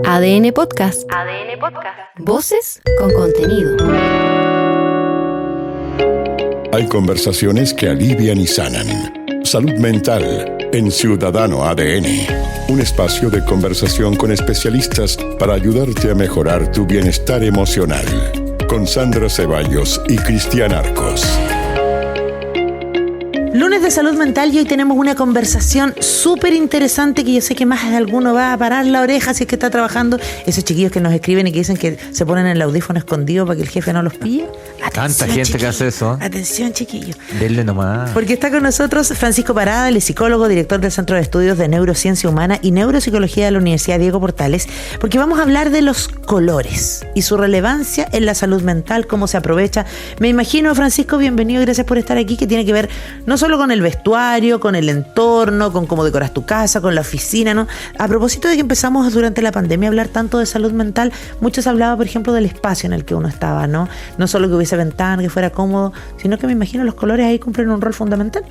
ADN Podcast. ADN Podcast. Voces con contenido. Hay conversaciones que alivian y sanan. Salud mental en Ciudadano ADN. Un espacio de conversación con especialistas para ayudarte a mejorar tu bienestar emocional. Con Sandra Ceballos y Cristian Arcos. Lunes de salud mental y hoy tenemos una conversación súper interesante que yo sé que más de alguno va a parar la oreja si es que está trabajando. Esos chiquillos que nos escriben y que dicen que se ponen el audífono escondido para que el jefe no los pille. Tanta gente chiquillo, que hace eso. Atención, chiquillos. Denle nomás. Porque está con nosotros Francisco Parada, el psicólogo, director del Centro de Estudios de Neurociencia Humana y Neuropsicología de la Universidad Diego Portales, porque vamos a hablar de los colores y su relevancia en la salud mental, cómo se aprovecha. Me imagino, Francisco, bienvenido, gracias por estar aquí, que tiene que ver no solo con el vestuario, con el entorno, con cómo decoras tu casa, con la oficina, ¿no? A propósito de que empezamos durante la pandemia a hablar tanto de salud mental, muchos hablaban, por ejemplo, del espacio en el que uno estaba, ¿no? No solo que hubiese ventana, que fuera cómodo, sino que me imagino los colores ahí cumplen un rol fundamental.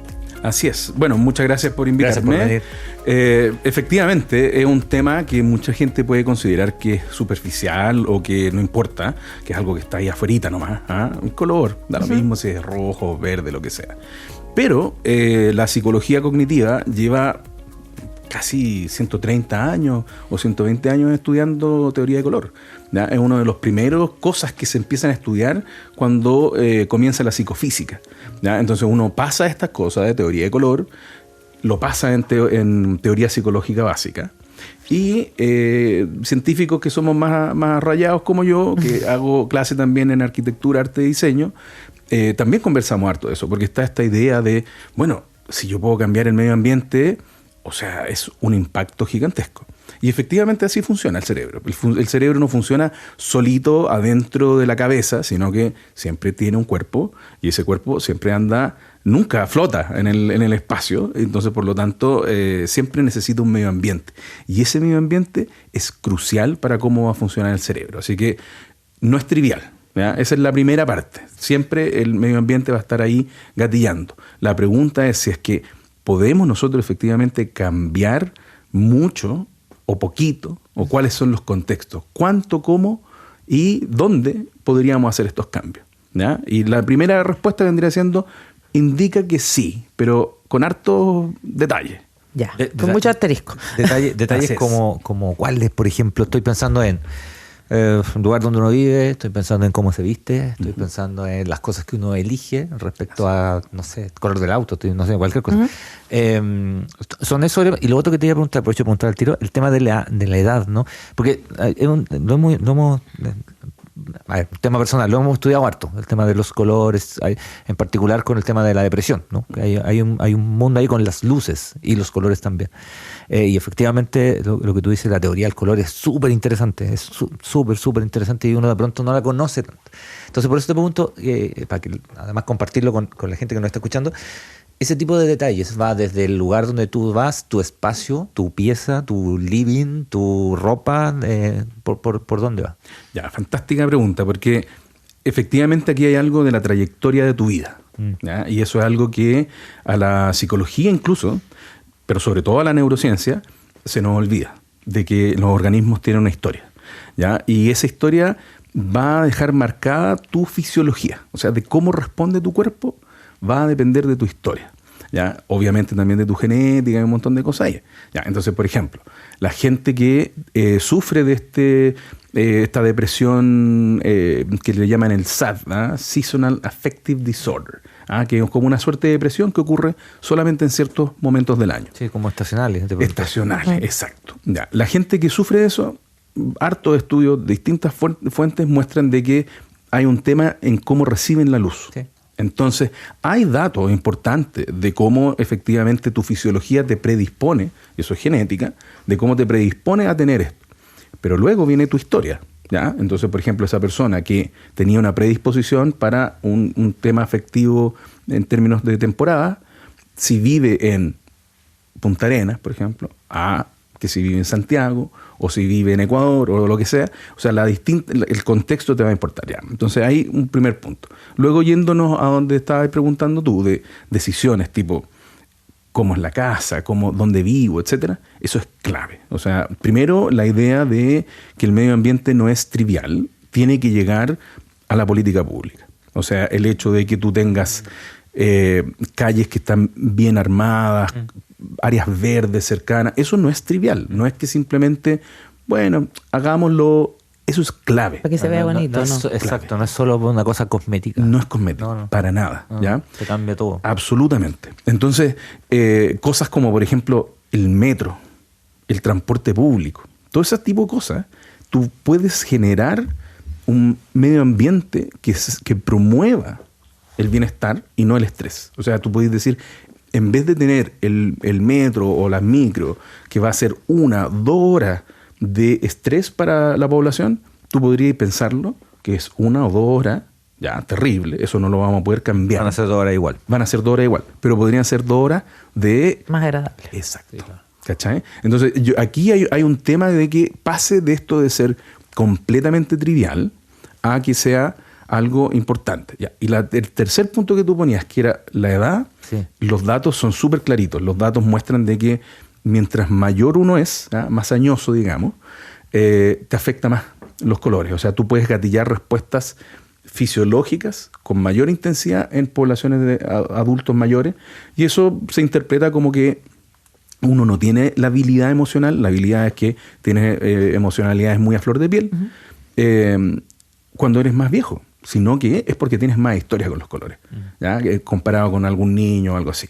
Así es. Bueno, muchas gracias por invitarme. Gracias por venir. Efectivamente, es un tema que mucha gente puede considerar que es superficial o que no importa, que es algo que está ahí afuerita nomás. Un color, da lo mismo si es rojo, verde, lo que sea. Pero la psicología cognitiva lleva casi 130 años o 120 años estudiando teoría de color. ¿Ya? Es una de las primeras cosas que se empiezan a estudiar cuando comienza la psicofísica. ¿Ya? Entonces uno pasa estas cosas de teoría de color, lo pasa en teoría psicológica básica. Y científicos que somos más rayados como yo, que hago clase también en arquitectura, arte y diseño, también conversamos harto de eso, porque está esta idea de, bueno, si yo puedo cambiar el medio ambiente, o sea, es un impacto gigantesco. Y efectivamente así funciona el cerebro. El cerebro no funciona solito adentro de la cabeza, sino que siempre tiene un cuerpo y ese cuerpo siempre anda, nunca flota en el espacio. Entonces, por lo tanto, siempre necesita un medio ambiente. Y ese medio ambiente es crucial para cómo va a funcionar el cerebro. Así que no es trivial. ¿Ya? Esa es la primera parte. Siempre el medio ambiente va a estar ahí gatillando. La pregunta es si es que podemos nosotros efectivamente cambiar mucho o poquito, o cuáles son los contextos, cuánto, cómo y dónde podríamos hacer estos cambios. ¿Ya? Y la primera respuesta vendría siendo, indica que sí, pero con hartos detalles. Ya, con mucho asterisco. Detalles como cuáles, por ejemplo, estoy pensando en el lugar donde uno vive, estoy pensando en cómo se viste, estoy pensando en las cosas que uno elige respecto a, no sé, el color del auto, no sé, cualquier cosa. Son eso. Y lo otro que te iba a preguntar, aprovecho de preguntar al tiro, el tema de la edad, ¿no? Porque tema personal, lo hemos estudiado harto, el tema de los colores, en particular con el tema de la depresión, ¿no? Hay un mundo ahí con las luces y los colores también. Y efectivamente, lo que tú dices, la teoría del color es súper interesante, es súper interesante y uno de pronto no la conoce tanto. Entonces, por eso te pregunto, para que además compartirlo con la gente que nos está escuchando, ese tipo de detalles va desde el lugar donde tú vas, tu espacio, tu pieza, tu living, tu ropa, ¿por dónde va? Ya, fantástica pregunta, porque efectivamente aquí hay algo de la trayectoria de tu vida. ¿Ya? Y eso es algo que a la psicología incluso, pero sobre todo a la neurociencia, se nos olvida, de que los organismos tienen una historia. ¿Ya? Y esa historia va a dejar marcada tu fisiología, o sea, de cómo responde tu cuerpo, va a depender de tu historia. ¿Ya? Obviamente también de tu genética y un montón de cosas ahí. ¿Ya? Entonces, por ejemplo, la gente que sufre de esta depresión que le llaman el SAD, Seasonal Affective Disorder, que es como una suerte de depresión que ocurre solamente en ciertos momentos del año. Sí, como estacionales. Estacionales, exacto. ¿Ya? La gente que sufre de eso, hartos estudios de distintas fuentes muestran de que hay un tema en cómo reciben la luz. Sí. Entonces, hay datos importantes de cómo efectivamente tu fisiología te predispone, y eso es genética, de cómo te predispone a tener esto. Pero luego viene tu historia, ¿ya? Entonces, por ejemplo, esa persona que tenía una predisposición para un tema afectivo en términos de temporada, si vive en Punta Arenas, por ejemplo, que si vive en Santiago, o si vive en Ecuador, o lo que sea, o sea, el contexto te va a importar, ¿ya? Entonces hay un primer punto. Luego, yéndonos a donde estabas preguntando tú, de decisiones tipo, cómo es la casa, dónde vivo, etcétera, eso es clave. O sea, primero la idea de que el medio ambiente no es trivial, tiene que llegar a la política pública. O sea, el hecho de que tú tengas calles que están bien armadas, áreas verdes cercanas, eso no es trivial. No es que simplemente, bueno, hagámoslo. Eso es clave. Para que se vea bonito, ¿no? Exacto, no es solo una cosa cosmética. No es cosmética, para nada. ¿Ya? Se cambia todo. Absolutamente. Entonces, cosas como, por ejemplo, el metro, el transporte público, todo ese tipo de cosas, tú puedes generar un medio ambiente que promueva el bienestar y no el estrés. O sea, tú puedes decir, en vez de tener el metro o las micro, que va a ser 1 o 2 horas de estrés para la población, tú podrías pensarlo que es 1 o 2 horas, ya, terrible, eso no lo vamos a poder cambiar. Van a ser 2 horas igual. Van a ser 2 horas igual, pero podrían ser 2 horas de... Más agradable. Exacto. Sí, claro. ¿Cachai? Entonces, aquí hay un tema de que pase de esto de ser completamente trivial a que sea algo importante. Ya. Y el tercer punto que tú ponías, que era la edad, Sí. los datos son súper claritos. Los datos muestran de que mientras mayor uno es, más añoso, digamos, te afecta más los colores. O sea, tú puedes gatillar respuestas fisiológicas con mayor intensidad en poblaciones de adultos mayores, y eso se interpreta como que uno no tiene la habilidad emocional. La habilidad es que tienes emocionalidades muy a flor de piel cuando eres más viejo, sino que es porque tienes más historia con los colores, ¿ya? Comparado con algún niño o algo así.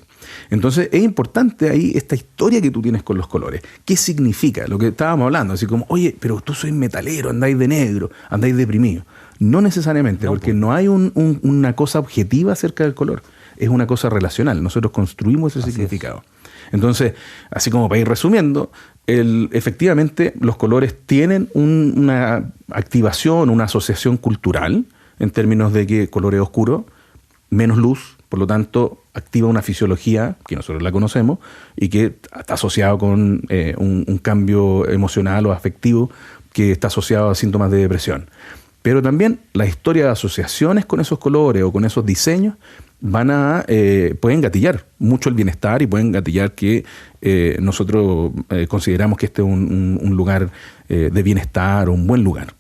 Entonces es importante ahí esta historia que tú tienes con los colores. ¿Qué significa? Lo que estábamos hablando, así como, oye, pero tú sois metalero, andáis de negro, andáis deprimido. No necesariamente, porque no hay una cosa objetiva acerca del color. Es una cosa relacional. Nosotros construimos ese significado. Entonces, así como para ir resumiendo, efectivamente los colores tienen una activación, una asociación cultural, en términos de que color es oscuro, menos luz, por lo tanto activa una fisiología que nosotros la conocemos y que está asociado con un cambio emocional o afectivo que está asociado a síntomas de depresión. Pero también la historia de asociaciones con esos colores o con esos diseños pueden gatillar mucho el bienestar y pueden gatillar que nosotros consideramos que este es un lugar de bienestar o un buen lugar.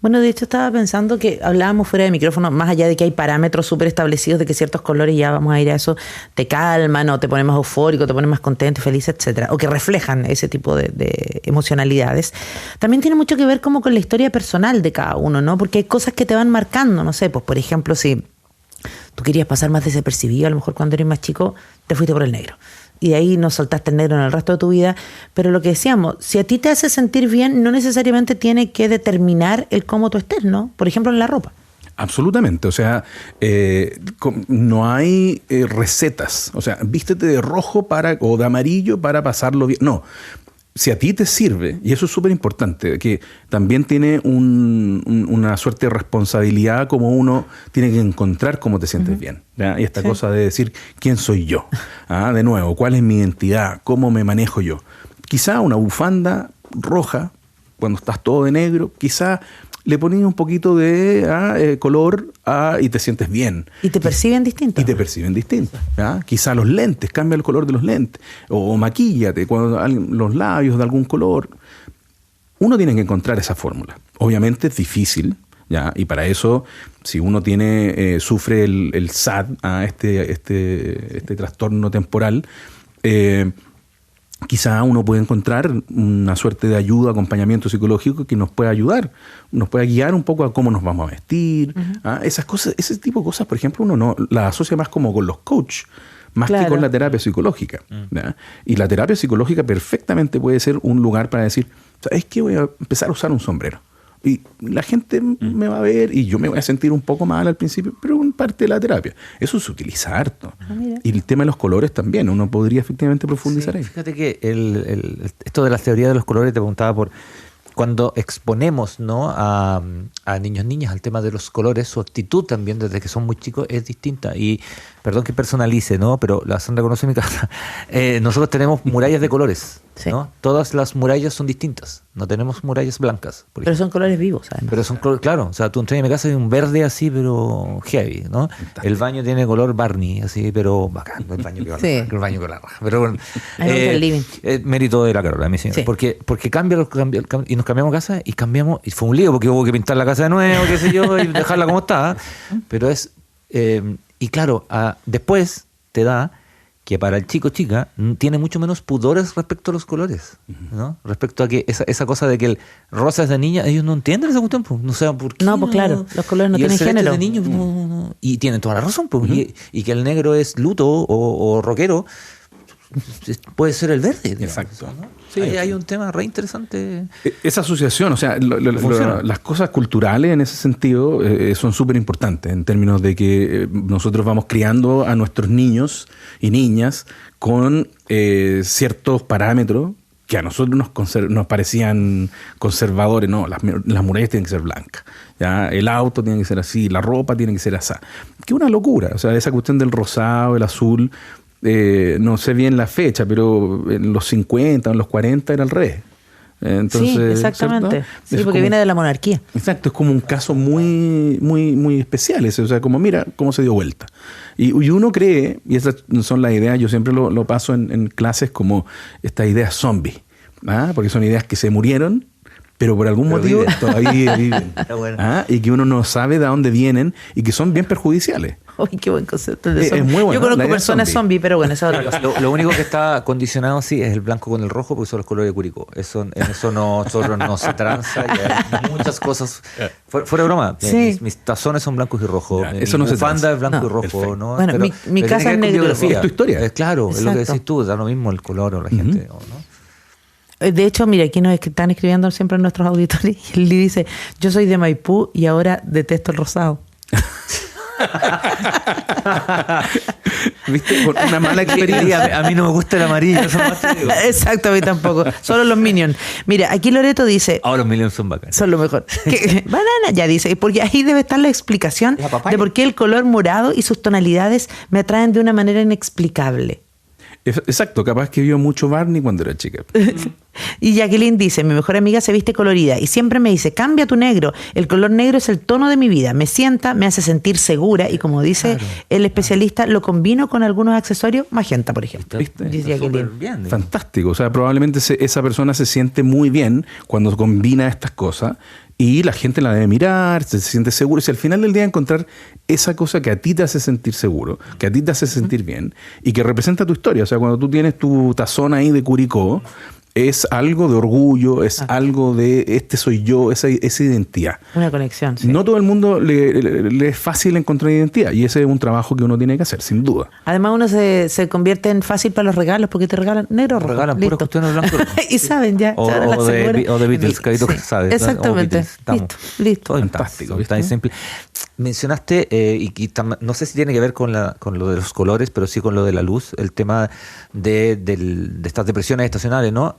Bueno, de hecho estaba pensando que hablábamos fuera de micrófono, más allá de que hay parámetros súper establecidos de que ciertos colores, ya vamos a ir a eso, te calman o te ponen más eufórico, te ponen más contento y feliz, etcétera, o que reflejan ese tipo de emocionalidades. También tiene mucho que ver como con la historia personal de cada uno, ¿no? Porque hay cosas que te van marcando, no sé, pues por ejemplo, si tú querías pasar más desapercibido, a lo mejor cuando eres más chico te fuiste por el negro. Y de ahí no soltaste el negro en el resto de tu vida. Pero lo que decíamos, si a ti te hace sentir bien, no necesariamente tiene que determinar el cómo tú estés, ¿no? Por ejemplo, en la ropa. Absolutamente. O sea, no hay recetas. O sea, vístete de rojo o de amarillo para pasarlo bien. No. Si a ti te sirve, y eso es súper importante, que también tiene una suerte de responsabilidad, como uno tiene que encontrar cómo te sientes bien, ¿ya? Y esta cosa de decir, ¿quién soy yo? De nuevo, ¿cuál es mi identidad? ¿Cómo me manejo yo? Quizá una bufanda roja, cuando estás todo de negro, quizá le pones un poquito de color y te sientes bien. Y te perciben distinto. Y te perciben distinto. ¿Ya? Quizá los lentes, cambia el color de los lentes. O maquíllate, los labios de algún color. Uno tiene que encontrar esa fórmula. Obviamente es difícil, ¿ya? Y para eso, si uno sufre el SAD, este trastorno temporal, quizá uno puede encontrar una suerte de ayuda, acompañamiento psicológico que nos pueda ayudar, nos pueda guiar un poco a cómo nos vamos a vestir. Esas cosas, ese tipo de cosas, por ejemplo, uno no las asocia más como con los coaches, más que con la terapia psicológica. ¿Ya? Y la terapia psicológica perfectamente puede ser un lugar para decir, ¿sabes qué? Voy a empezar a usar un sombrero. Y la gente me va a ver y yo me voy a sentir un poco mal al principio, pero es parte de la terapia. Eso se utiliza harto. Y el tema de los colores también, uno podría efectivamente profundizar ahí. Fíjate que esto de las teorías de los colores te preguntaba por cuando exponemos, ¿no? a a niños, niñas, al tema de los colores, su actitud también desde que son muy chicos es distinta. Y perdón que personalice, ¿no? Pero la Sandra conoce mi casa. Nosotros tenemos murallas de colores, Sí. ¿no? Todas las murallas son distintas. No tenemos murallas blancas, por Pero ejemplo. son colores vivos, además. Pero son claro, o sea, tú entras en mi casa y hay un verde así, pero heavy, ¿no? El baño tiene color Barney, así, pero bacán. El baño que va Sí. el baño con la raja. Pero bueno, A mí me gusta el living. mérito de la Carola, mi señora. Sí. Porque y nos cambiamos casa y cambiamos, y fue un lío porque hubo que pintar la casa de nuevo, qué sé yo, y dejarla como está. Pero y claro, después te da que para el chico chica tiene mucho menos pudores respecto a los colores, ¿no? Respecto a que esa cosa de que el rosa es de niña, ellos no entienden esa cuestión, pues. No sé por qué. No, pues claro, los colores no Y el tienen celeste género. es de niño, no. Y tienen toda la razón, pues. Y que el negro es luto o rockero, puede ser el verde. digamos, Exacto. ¿no? Sí. Ahí hay un tema re interesante. Esa asociación, o sea, Funciona. las cosas culturales en ese sentido son súper importantes en términos de que nosotros vamos criando a nuestros niños y niñas con ciertos parámetros que a nosotros nos parecían conservadores. No, las murallas tienen que ser blancas, ¿ya? El auto tiene que ser así, la ropa tiene que ser así. Que una locura, o sea, esa cuestión del rosado, el azul. No sé bien la fecha, pero en los 50 o en los 40 era al revés. Entonces, sí, exactamente. ¿cierto? Sí, Es porque como- viene de la monarquía. Exacto, es como un caso muy, muy, muy especial ese. O sea, como mira cómo se dio vuelta. Y uno cree, y esas son las ideas, yo siempre lo paso en clases como estas ideas zombies, ¿ah? Porque son ideas que se murieron, pero por algún Pero motivo viven. todavía viven. Está bueno. ¿Ah? Y que uno no sabe de dónde vienen y que son bien perjudiciales. Uy, qué buen concepto de Es zombie. muy bueno, Yo conozco la idea personas zombie. zombie, pero bueno, esa es otra cosa. Lo único que está condicionado, sí, es el blanco con el rojo, porque son los colores de Curicó. En eso nosotros no se tranza. Y hay muchas cosas. Fuera de broma, Sí. mis tazones son blancos y rojos. Ya, Mi eso no se bufanda tranza. es blanco No. y rojo. Perfecto. ¿no? Bueno, mi pero casa tiene es que ver con negro y biografía. rojo. Es tu historia. Claro, es lo que Exacto. decís tú, da lo mismo el color o la gente. ¿no? De hecho, mira, aquí están escribiendo siempre nuestros auditores y él dice, yo soy de Maipú y ahora detesto el rosado. ¿Viste? Por una mala Y experiencia. a mí no me gusta el amarillo. Eso más te digo. Exacto, a mí tampoco. Solo los Minions. Mira, aquí Loreto dice, Ahora los Minions son bacanes. son lo mejor. Banana, ya dice, porque ahí debe estar la explicación La papaya. de por qué el color morado y sus tonalidades me atraen de una manera inexplicable. Exacto, capaz que vio mucho Barney cuando era chica. Y Jacqueline dice, mi mejor amiga se viste colorida y siempre me dice, cambia tu negro, el color negro es el tono de mi vida, me sienta, me hace sentir segura y como dice el especialista, lo combino con algunos accesorios, magenta por ejemplo. ¿Viste? Dice Está súper Jacqueline. bien, digamos. Fantástico. O sea, probablemente esa persona se siente muy bien cuando combina estas cosas y la gente la debe mirar, se siente seguro. Si al final del día encontrar esa cosa que a ti te hace sentir seguro, que a ti te hace sentir bien y que representa tu historia. O sea, cuando tú tienes tu tazón ahí de Curicó, es algo de orgullo, es algo de este soy yo, esa identidad. Una conexión, sí. No todo el mundo le es fácil encontrar identidad y ese es un trabajo que uno tiene que hacer, sin duda. Además uno se convierte en fácil para los regalos porque te regalan negro o rojo. Regalan puras listo. cuestiones blanco y rojo. Y saben ya. O, se van a la o de, segura. o de Beatles, Carito, que sabes. ¿no? Exactamente. O Beatles, estamos. Listo. Todo Fantástico, fantástico, tan ¿viste? simple. Mencionaste, no sé si tiene que ver con lo de los colores, pero sí con lo de la luz, el tema de estas depresiones estacionales, ¿no?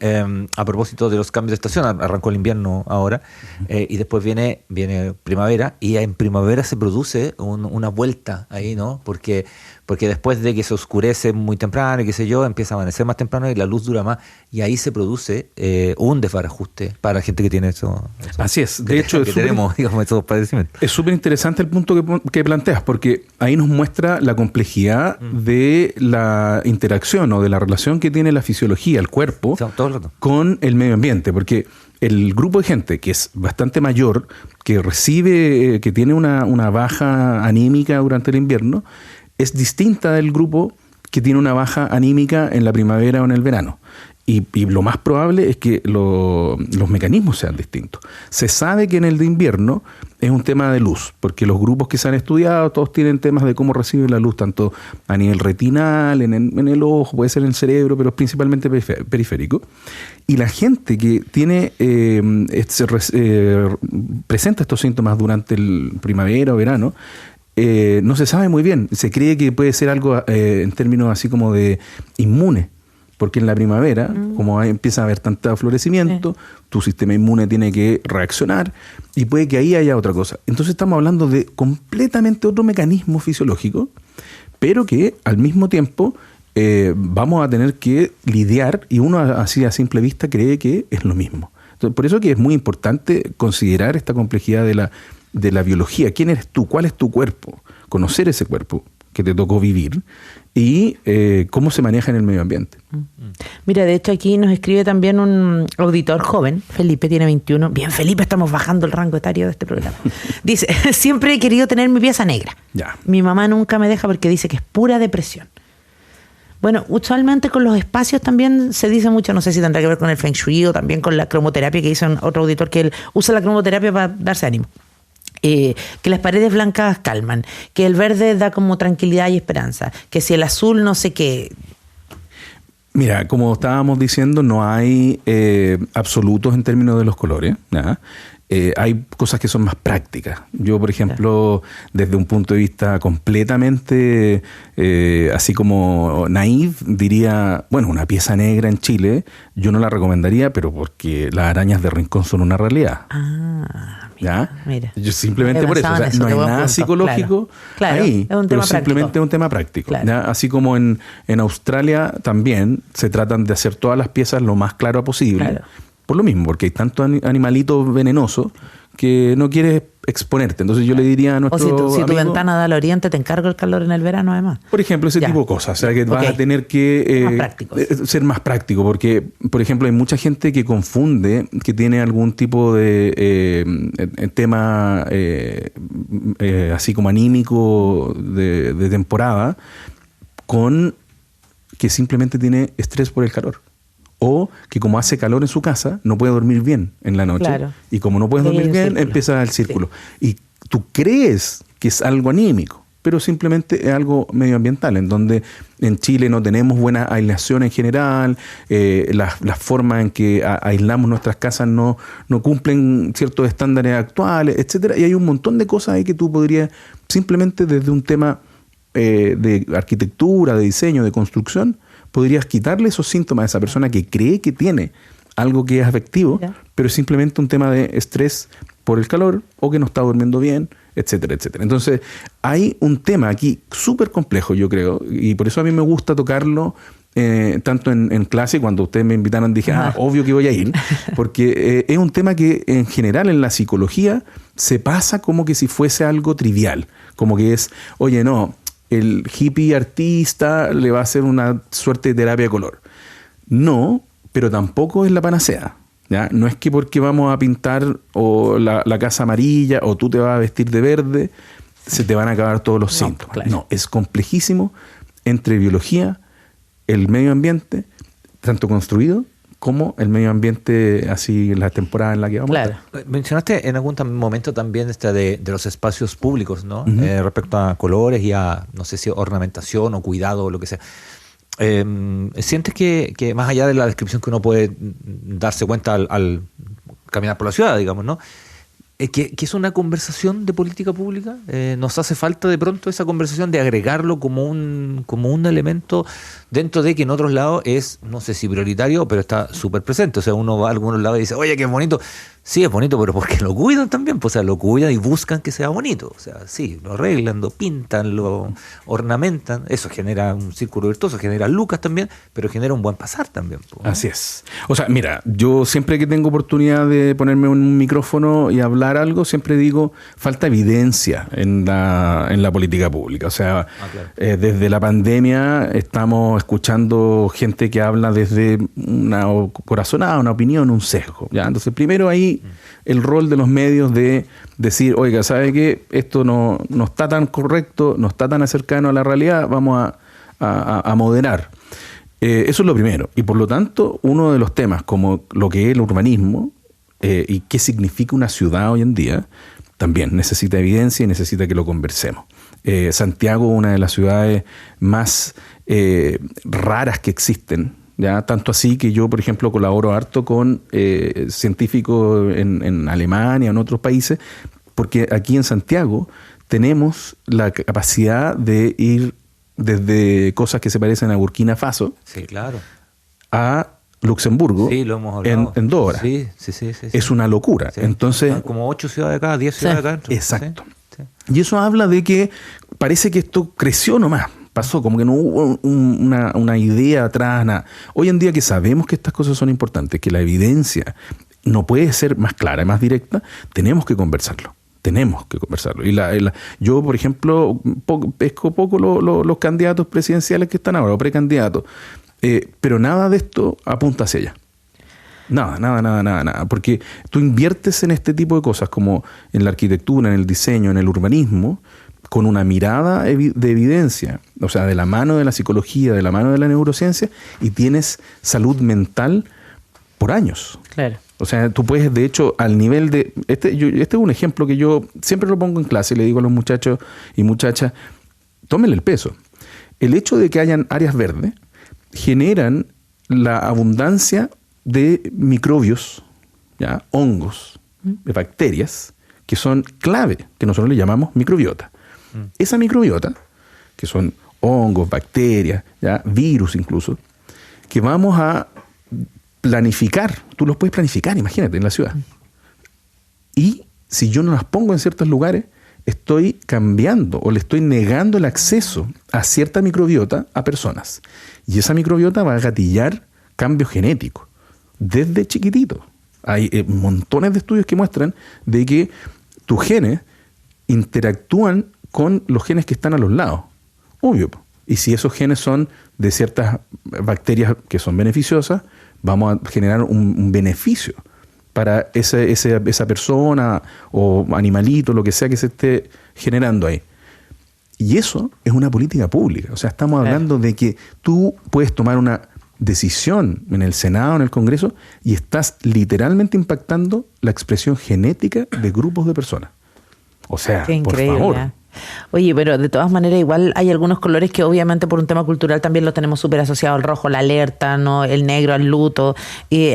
A propósito de los cambios de estación, arrancó el invierno ahora, y después viene primavera, y en primavera se produce una vuelta ahí, ¿no? Porque después de que se oscurece muy temprano y qué sé yo, empieza a amanecer más temprano y la luz dura más, y ahí se produce un desbarajuste para la gente que tiene eso. Así es. De hecho, que es súper- tenemos, digamos, esos padecimientos. Es súper interesante el punto que planteas, porque ahí nos muestra la complejidad de la interacción o de la relación que tiene la fisiología, el cuerpo, Todo el rato. con el medio ambiente, porque el grupo de gente que es bastante mayor, que recibe, que tiene una baja anímica durante el invierno, es distinta del grupo que tiene una baja anímica en la primavera o en el verano. Y lo más probable es que los mecanismos sean distintos. Se sabe que en el de invierno es un tema de luz, porque los grupos que se han estudiado, todos tienen temas de cómo reciben la luz, tanto a nivel retinal, en el ojo, puede ser en el cerebro, pero principalmente periférico. Y la gente que tiene presenta estos síntomas durante el primavera o verano, no se sabe muy bien. Se cree que puede ser algo en términos así como de inmune. porque en la primavera, como empieza a haber tanto florecimiento, tu sistema inmune tiene que reaccionar y puede que ahí haya otra cosa. Entonces estamos hablando de completamente otro mecanismo fisiológico, pero que al mismo tiempo vamos a tener que lidiar, y uno así a simple vista cree que es lo mismo. Entonces, por eso que es muy importante considerar esta complejidad de la biología. ¿Quién eres tú? ¿Cuál es tu cuerpo? Conocer ese cuerpo que te tocó vivir y cómo se maneja en el medio ambiente. Mira, de hecho aquí nos escribe también un auditor joven, Felipe, tiene 21. Bien, Felipe, estamos bajando el rango etario de este programa. Dice, siempre he querido tener mi pieza negra. Ya. Mi mamá nunca me deja porque dice que es pura depresión. Bueno, usualmente con los espacios también se dice mucho, no sé si tendrá que ver con el Feng Shui o también con la cromoterapia, que hizo otro auditor que él usa la cromoterapia para darse ánimo. Que las paredes blancas calman, que el verde da como tranquilidad y esperanza, que si el azul no sé qué. Mira, como estábamos diciendo, no hay absolutos en términos de los colores, ¿ya? Hay cosas que son más prácticas. Yo, por ejemplo, desde un punto de vista completamente así como naïf, diría, bueno, una pieza negra en Chile yo no la recomendaría, pero porque las arañas de rincón son una realidad. ¿Ya? Mira. Yo simplemente por eso, o sea, no hay nada psicológico ahí, es un pero tema simplemente es un tema práctico. Claro. Así como en Australia también se tratan de hacer todas las piezas lo más claro posible. Claro. Por lo mismo, porque hay tantos animalitos venenosos que no quieres exponerte. Entonces yo le diría a nuestro si tu amigo, ventana da al oriente, te encargo el calor en el verano además. por ejemplo, ese tipo de cosas. O sea, que vas a tener que ser más práctico. Porque, por ejemplo, hay mucha gente que confunde que tiene algún tipo de tema así como anímico de temporada con que simplemente tiene estrés por el calor. O que como hace calor en su casa, no puede dormir bien en la noche. Claro. Y como no puedes dormir bien, empieza el círculo. Sí. Y tú crees que es algo anímico, pero simplemente es algo medioambiental, en donde en Chile no tenemos buena aislación en general, las formas en que aislamos nuestras casas no cumplen ciertos estándares actuales, etcétera. Y hay un montón de cosas ahí que tú podrías, simplemente desde un tema de arquitectura, de diseño, de construcción, podrías quitarle esos síntomas a esa persona que cree que tiene algo que es afectivo, pero es simplemente un tema de estrés por el calor o que no está durmiendo bien, etcétera, etcétera. Entonces, hay un tema aquí súper complejo, yo creo, y por eso a mí me gusta tocarlo tanto en clase. Cuando ustedes me invitaron dije, obvio que voy a ir, porque es un tema que en general en la psicología se pasa como que si fuese algo trivial, como que es, oye, no, el hippie artista le va a hacer una suerte de terapia de color. No, pero tampoco es la panacea. ¿Ya? No es que porque vamos a pintar o la casa amarilla o tú te vas a vestir de verde, se te van a acabar todos los síntomas. Claro. No, es complejísimo entre biología, el medio ambiente, tanto construido como el medio ambiente, así la temporada en la que vamos. Claro. Mencionaste en algún momento también de los espacios públicos, ¿no? Respecto a colores y a, no sé si ornamentación o cuidado o lo que sea. ¿Sientes que más allá de la descripción que uno puede darse cuenta al caminar por la ciudad, digamos, ¿no? Que es una conversación de política pública? ¿Nos hace falta de pronto esa conversación de agregarlo como un elemento dentro de que en otros lados es, no sé si prioritario, pero está súper presente? O sea, uno va a algunos lados y dice, oye, qué bonito. Sí, es bonito, pero porque lo cuidan también. Pues, o sea, lo cuidan y buscan que sea bonito. O sea, sí, lo arreglan, lo pintan, lo ornamentan. Eso genera un círculo virtuoso, genera lucas también, pero genera un buen pasar también, ¿no? Así es. O sea, mira, yo siempre que tengo oportunidad de ponerme un micrófono y hablar algo, siempre digo, falta evidencia en la política pública. O sea, claro. Desde la pandemia estamos escuchando gente que habla desde una corazonada, una opinión, un sesgo, ¿ya? Entonces, primero ahí el rol de los medios de decir, oiga, ¿sabe qué? Esto no está tan correcto, no está tan cercano a la realidad, vamos a moderar. Eso es lo primero. Y por lo tanto, uno de los temas como lo que es el urbanismo y qué significa una ciudad hoy en día, también necesita evidencia y necesita que lo conversemos. Santiago, una de las ciudades más raras que existen, ¿ya? Tanto así que yo, por ejemplo, colaboro harto con científicos en Alemania, en otros países, porque aquí en Santiago tenemos la capacidad de ir desde cosas que se parecen a Burkina Faso, sí, claro, a Luxemburgo Sí, lo hemos hablado. en 2 horas. Sí. Es una locura. Sí. Entonces, Hay como 8 ciudades acá, 10 ciudades acá. dentro. exacto. Sí. Y eso habla de que parece que esto creció nomás. Pasó, como que no hubo una idea atrás, nada. Hoy en día que sabemos que estas cosas son importantes, que la evidencia no puede ser más clara, más directa, tenemos que conversarlo. Y yo, por ejemplo, pesco poco los candidatos presidenciales que están ahora, o precandidatos, pero nada de esto apunta hacia allá. Nada. Porque tú inviertes en este tipo de cosas, como en la arquitectura, en el diseño, en el urbanismo, con una mirada de evidencia, o sea, de la mano de la psicología, de la mano de la neurociencia, y tienes salud mental por años. Claro. O sea, tú puedes, de hecho, al nivel de... Este es un ejemplo que yo siempre lo pongo en clase y le digo a los muchachos y muchachas, tómenle el peso. El hecho de que hayan áreas verdes generan la abundancia de microbios, ¿ya? Hongos, de bacterias, que son clave, que nosotros le llamamos microbiota. Esa microbiota, que son hongos, bacterias, ¿ya? Virus incluso, que vamos a planificar. Tú los puedes planificar, imagínate, en la ciudad. Y si yo no las pongo en ciertos lugares, estoy cambiando o le estoy negando el acceso a cierta microbiota a personas. Y esa microbiota va a gatillar cambios genéticos desde chiquitito. Hay montones de estudios que muestran de que tus genes interactúan con los genes que están a los lados. Obvio. Y si esos genes son de ciertas bacterias que son beneficiosas, vamos a generar un beneficio para esa persona o animalito, lo que sea que se esté generando ahí. Y eso es una política pública. O sea, estamos hablando de que tú puedes tomar una decisión en el Senado, en el Congreso, y estás literalmente impactando la expresión genética de grupos de personas. O sea, Qué por increíble. favor. Oye, pero de todas maneras igual hay algunos colores que obviamente por un tema cultural también los tenemos súper asociados al rojo, la alerta, ¿no? El negro al luto.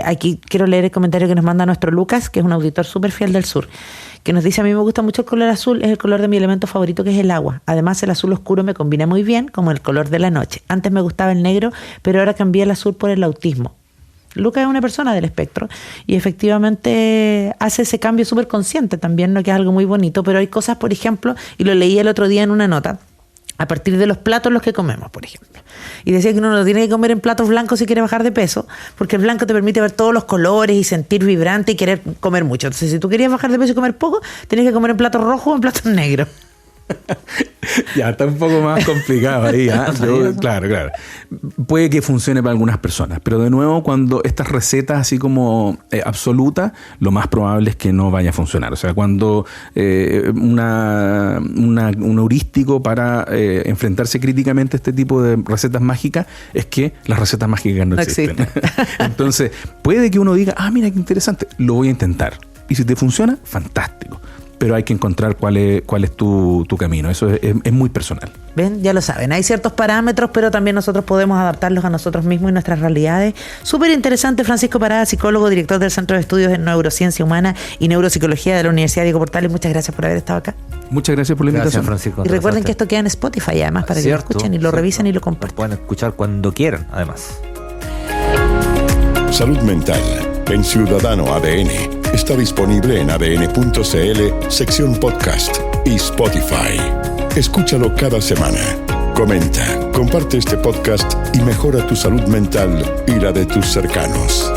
Aquí quiero leer el comentario que nos manda nuestro Lucas, que es un auditor súper fiel del sur, que nos dice: a mí me gusta mucho el color azul, es el color de mi elemento favorito, que es el agua. Además, el azul oscuro me combina muy bien, como el color de la noche. Antes me gustaba el negro, pero ahora cambié el azul por el autismo. Lucas es una persona del espectro y efectivamente hace ese cambio súper consciente también, ¿no? Que es algo muy bonito, pero hay cosas, por ejemplo, y lo leí el otro día en una nota, a partir de los platos los que comemos, por ejemplo. Y decía que uno no tiene que comer en platos blancos si quiere bajar de peso, porque el blanco te permite ver todos los colores y sentir vibrante y querer comer mucho. Entonces, si tú querías bajar de peso y comer poco, tienes que comer en platos rojos o en platos negros. Ya, está un poco más complicado ahí. Claro. Puede que funcione para algunas personas, pero de nuevo, cuando estas recetas así como absolutas, lo más probable es que no vaya a funcionar. O sea, cuando un heurístico para enfrentarse críticamente a este tipo de recetas mágicas es que las recetas mágicas no existen. Entonces, puede que uno diga, mira qué interesante, lo voy a intentar. Y si te funciona, fantástico. Pero hay que encontrar cuál es tu camino. Eso es muy personal. Ven, ya lo saben, hay ciertos parámetros, pero también nosotros podemos adaptarlos a nosotros mismos y nuestras realidades. Súper interesante. Francisco Parada, psicólogo, director del Centro de Estudios en Neurociencia Humana y Neuropsicología de la Universidad Diego Portales. Muchas gracias por haber estado acá. Muchas gracias por la invitación. Gracias, Francisco. Y recuerden que esto queda en Spotify, además, para que lo escuchen y lo revisen y lo compartan. Pueden escuchar cuando quieran, además. Salud Mental en Ciudadano ADN. Está disponible en adn.cl, sección podcast y Spotify. Escúchalo cada semana. Comenta, comparte este podcast y mejora tu salud mental y la de tus cercanos.